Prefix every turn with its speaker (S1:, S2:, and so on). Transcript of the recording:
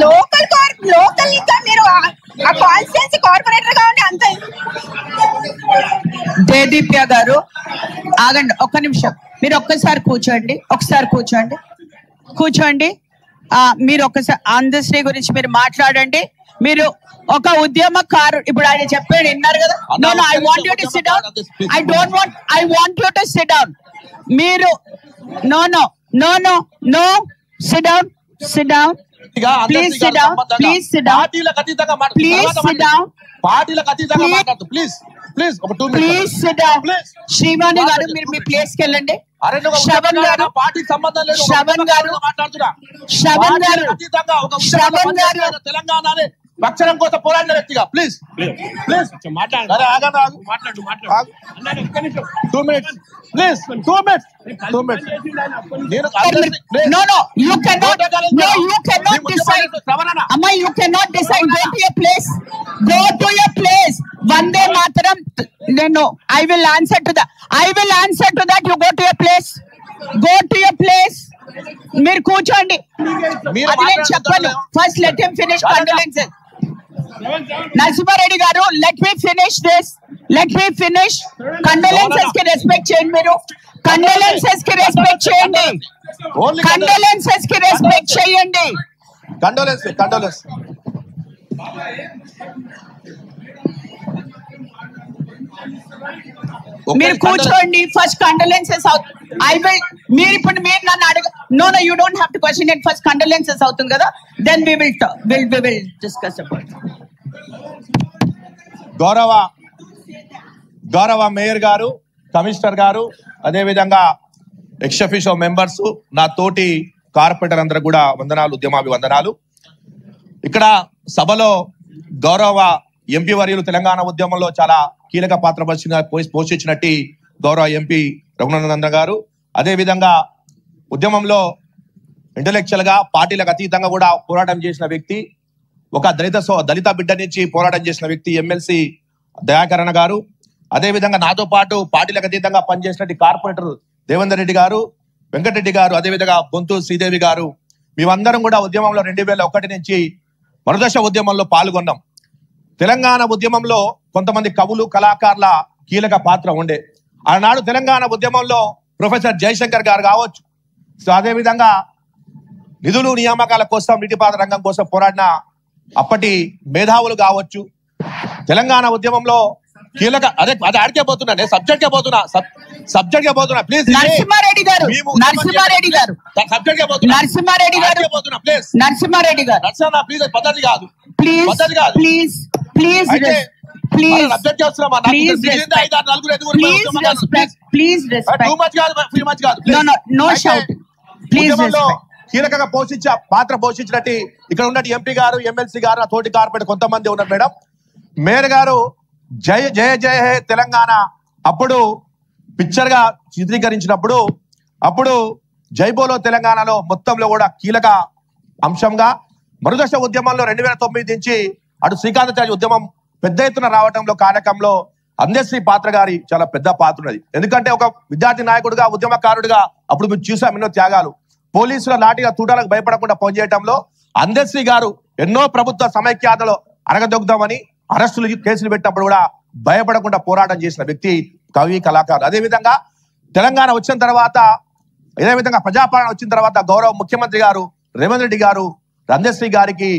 S1: Local ఇంకా మీరు ఆ కాన్స్టిట్యున్సీ కార్పొరేటర్ గా ఉండి అంత.
S2: జయదీప్య గారు ఆగండి ఒక్క నిమిషం, మీరు ఒక్కసారి కూర్చోండి, కూర్చోండి. మీరు ఒక్కసారి అందశ్రీ గురించి మీరు మాట్లాడండి. మీరు ఒక ఉద్యమకారు, ఇప్పుడు ఆయన చెప్పాడు విన్నారు కదా. No I want you to sit down, I want you to sit down. మీరు no sit down please sit down Srivani garu మీరు మీ ప్లేస్ కి వెళ్ళండి. శ్రవణ్ గారు
S3: తెలంగాణ అక్షరం కోసం పోరాడిన వ్యక్తిగా ప్లీజ్
S2: వందే మాతరం. నేను I will answer to that, you go to your place. మీరు కూర్చోండి, అది నేను చెప్పను. First let him finish condolences. Narasimha Reddy గారు లెట్ మీ ఫినిష్ కండోలెన్సెస్ కి రెస్పెక్ట్ చేయండి. మీరు కండోలెన్సెస్ కి రెస్పెక్ట్ చేయండి. మీరు కూర్చోండి. ఫస్ట్ కండోలెన్సెస్ మీరు ఇప్పుడు నన్ను అడగ. No you don't have to question it. First condolences అవుతుంది కదా, then we will discuss about.
S3: గౌరవ మేయర్ గారు, కమిషనర్ గారు, అదేవిధంగా ఎక్స్ అఫీషియో మెంబర్స్, నా తోటి కార్పొరేటర్ అందరూ కూడా వందనాలు, ఉద్యమాభివందనాలు. ఇక్కడ సభలో గౌరవ ఎంపీ వర్యులు తెలంగాణ ఉద్యమంలో చాలా కీలక పాత్ర పోషించినట్టు గౌరవ ఎంపీ రఘునందన్ గారు, అదేవిధంగా ఉద్యమంలో ఇంటలెక్చువల్ గా పార్టీలకు అతీతంగా కూడా పోరాటం చేసిన వ్యక్తి, ఒక దళిత బిడ్డ నుంచి పోరాటం చేసిన వ్యక్తి ఎమ్మెల్సీ దయాకరణ గారు, అదేవిధంగా నాతో పాటు పార్టీలకు అతీతంగా పనిచేసినట్టు కార్పొరేటర్ దేవేందర్ రెడ్డి గారు, వెంకటరెడ్డి గారు, అదేవిధంగా బొంతు శ్రీదేవి గారు, మేమందరం కూడా ఉద్యమంలో 2001 నుంచి మరుదశ ఉద్యమంలో పాల్గొన్నాం. తెలంగాణ ఉద్యమంలో కొంతమంది కవులు, కళాకారుల కీలక పాత్ర ఉండే. ఆనాడు తెలంగాణ ఉద్యమంలో ప్రొఫెసర్ జయశంకర్ గారు కావచ్చు, సో అదేవిధంగా నిధులు నియామకాల కోసం, నీటిపారుదల రంగం కోసం పోరాడిన అప్పటి మేధావులు కావచ్చు. తెలంగాణ ఉద్యమంలో కీలక అదే ఆడికే పోతున్నా, సబ్జెక్ట్ కే పోతున్నా ప్లీజ్.
S2: నరసింహారెడ్డి గారు
S3: ప్లీజ్ పద్ధతి కాదు, కీలకంగా పాత్ర పోషించినట్టు ఇక్కడ ఉన్న ఎంపీ గారు, ఎమ్మెల్సీ గారు, తోటి కార్పొరేట్ కొంతమంది ఉన్నారు. మేయర్ గారు జయ జయ జయ హే తెలంగాణ అప్పుడు పిక్చర్ గా చిత్రీకరించినప్పుడు, అప్పుడు జైబోలో తెలంగాణలో మొత్తంలో కూడా కీలక అంశంగా మరుదశ ఉద్యమంలో 2009 నుంచి అటు శ్రీకాంతాచార్య ఉద్యమం పెద్ద ఎత్తున రావడంలో కార్యక్రమంలో అందశ్రీ పాత్ర గారి చాలా పెద్ద పాత్ర ఉన్నది. ఎందుకంటే ఒక విద్యార్థి నాయకుడిగా, ఉద్యమకారుడిగా అప్పుడు మేము చూసాం ఎన్నో త్యాగాలు. పోలీసుల నాటిగా తూటాలకు భయపడకుండా పనిచేయడంలో అందశ్రీ గారు ఎన్నో ప్రభుత్వ సమైక్యాతలో అరగదొగ్గుదామని అరెస్టులు, కేసులు పెట్టినప్పుడు కూడా భయపడకుండా పోరాటం చేసిన వ్యక్తి, కవి, కళాకారుడు. అదేవిధంగా తెలంగాణ వచ్చిన తర్వాత, అదేవిధంగా ప్రజాపాలన వచ్చిన తర్వాత గౌరవ ముఖ్యమంత్రి గారు రేవంత్ రెడ్డి గారు అందశ్రీ గారికి